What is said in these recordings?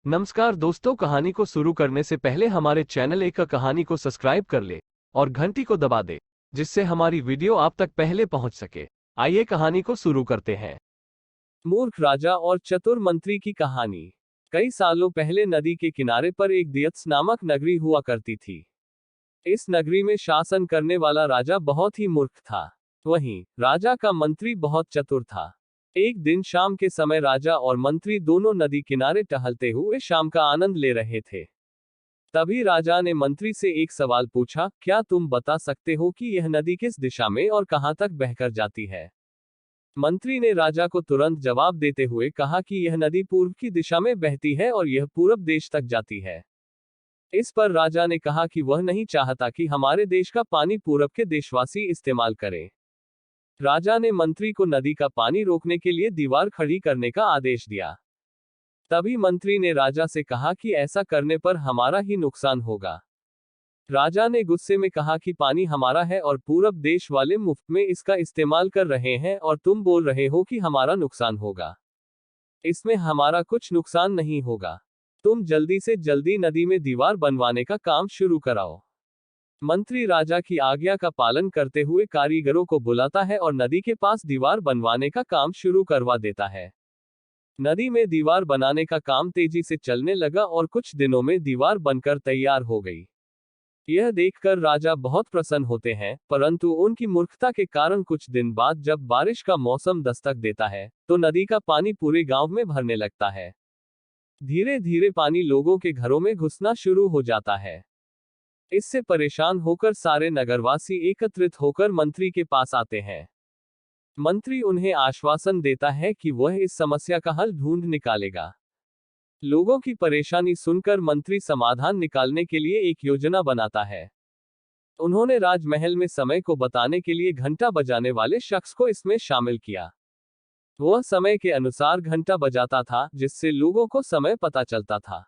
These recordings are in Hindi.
नमस्कार दोस्तों, कहानी को शुरू करने से पहले हमारे चैनल एक कहानी को सब्सक्राइब कर ले और घंटी को दबा दे, जिससे हमारी वीडियो आप तक पहले पहुंच सके। आइए कहानी को शुरू करते हैं। मूर्ख राजा और चतुर मंत्री की कहानी। कई सालों पहले नदी के किनारे पर एक दियत्स नामक नगरी हुआ करती थी। इस नगरी में शासन करने वाला राजा बहुत ही मूर्ख था। वहीं राजा का मंत्री बहुत चतुर था। एक दिन शाम के समय राजा और मंत्री दोनों नदी किनारे टहलते हुए शाम का आनंद ले रहे थे। तभी राजा ने मंत्री से एक सवाल पूछा, क्या तुम बता सकते हो कि यह नदी किस दिशा में और कहां तक बहकर जाती है? मंत्री ने राजा को तुरंत जवाब देते हुए कहा कि यह नदी पूर्व की दिशा में बहती है और यह पूरब देश तक जाती है। इस पर राजा ने कहा कि वह नहीं चाहता कि हमारे देश का पानी पूरब के देशवासी इस्तेमाल करें। राजा ने मंत्री को नदी का पानी रोकने के लिए दीवार खड़ी करने का आदेश दिया। तभी मंत्री ने राजा से कहा कि ऐसा करने पर हमारा ही नुकसान होगा। राजा ने गुस्से में कहा कि पानी हमारा है और पूरब देश वाले मुफ्त में इसका इस्तेमाल कर रहे हैं और तुम बोल रहे हो कि हमारा नुकसान होगा। इसमें हमारा कुछ नुकसान नहीं होगा। तुम जल्दी से जल्दी नदी में दीवार बनवाने का काम शुरू कराओ। मंत्री राजा की आज्ञा का पालन करते हुए कारीगरों को बुलाता है और नदी के पास दीवार बनवाने का काम शुरू करवा देता है। नदी में दीवार बनाने का काम तेजी से चलने लगा और कुछ दिनों में दीवार बनकर तैयार हो गई। यह देखकर राजा बहुत प्रसन्न होते हैं, परंतु उनकी मूर्खता के कारण कुछ दिन बाद जब बारिश का मौसम दस्तक देता है, तो नदी का पानी पूरे गांव में भरने लगता है। धीरे धीरे पानी लोगों के घरों में घुसना शुरू हो जाता है। इससे परेशान होकर सारे नगरवासी एकत्रित होकर मंत्री के पास आते हैं। मंत्री उन्हें आश्वासन देता है कि वह इस समस्या का हल ढूंढ निकालेगा। लोगों की परेशानी सुनकर मंत्री समाधान निकालने के लिए एक योजना बनाता है। उन्होंने राजमहल में समय को बताने के लिए घंटा बजाने वाले शख्स को इसमें शामिल किया। वह समय के अनुसार घंटा बजाता था, जिससे लोगों को समय पता चलता था।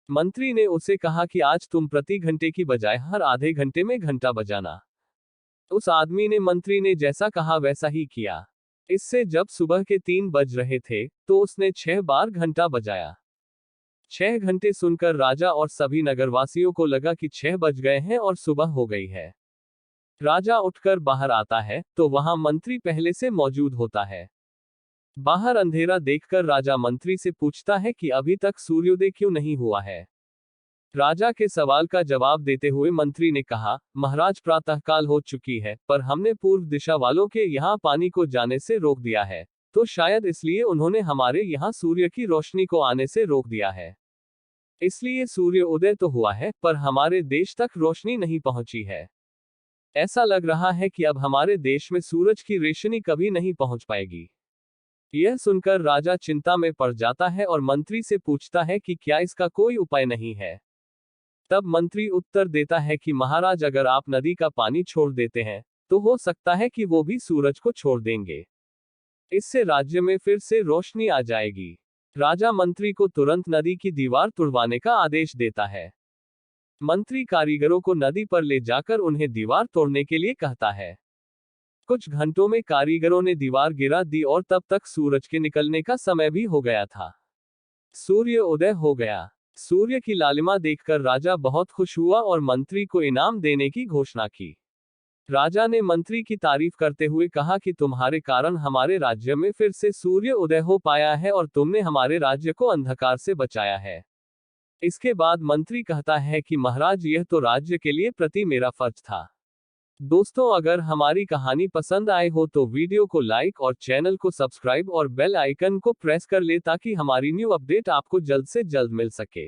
मंत्री ने उसे कहा कि आज तुम प्रति घंटे की बजाय हर आधे घंटे में घंटा बजाना। उस आदमी ने मंत्री ने जैसा कहा वैसा ही किया। इससे जब सुबह के 3 बज रहे थे, तो उसने 6 बार घंटा बजाया। 6 घंटे सुनकर राजा और सभी नगरवासियों को लगा कि 6 बज गए हैं और सुबह हो गई है। राजा उठकर बाहर आता है, तो वहां मंत्री पहले से मौजूद होता है। बाहर अंधेरा देखकर राजा मंत्री से पूछता है कि अभी तक सूर्योदय क्यों नहीं हुआ है। राजा के सवाल का जवाब देते हुए मंत्री ने कहा, महाराज प्रातःकाल हो चुकी है, पर हमने पूर्व दिशा वालों के यहाँ पानी को जाने से रोक दिया है, तो शायद इसलिए उन्होंने हमारे यहाँ सूर्य की रोशनी को आने से रोक दिया है। इसलिए सूर्य उदय तो हुआ है, पर हमारे देश तक रोशनी नहीं पहुंची है। ऐसा लग रहा है कि अब हमारे देश में सूरज की रोशनी कभी नहीं पहुंच पाएगी। यह सुनकर राजा चिंता में पड़ जाता है और मंत्री से पूछता है कि क्या इसका कोई उपाय नहीं है। तब मंत्री उत्तर देता है कि महाराज, अगर आप नदी का पानी छोड़ देते हैं, तो हो सकता है कि वो भी सूरज को छोड़ देंगे। इससे राज्य में फिर से रोशनी आ जाएगी। राजा मंत्री को तुरंत नदी की दीवार तुड़वाने का आदेश देता है। मंत्री कारीगरों को नदी पर ले जाकर उन्हें दीवार तोड़ने के लिए कहता है। कुछ घंटों में कारीगरों ने दीवार गिरा दी और तब तक सूरज के निकलने का समय भी हो गया था। सूर्य उदय हो गया। सूर्य की लालिमा देखकर राजा बहुत खुश हुआ और मंत्री को इनाम देने की घोषणा की। राजा ने मंत्री की तारीफ करते हुए कहा कि तुम्हारे कारण हमारे राज्य में फिर से सूर्य उदय हो पाया है और तुमने हमारे राज्य को अंधकार से बचाया है। इसके बाद मंत्री कहता है कि महाराज, यह तो राज्य के लिए प्रति मेरा फर्ज था। दोस्तों, अगर हमारी कहानी पसंद आए हो तो वीडियो को लाइक और चैनल को सब्सक्राइब और बेल आइकन को प्रेस कर ले ताकि हमारी न्यू अपडेट आपको जल्द से जल्द मिल सके।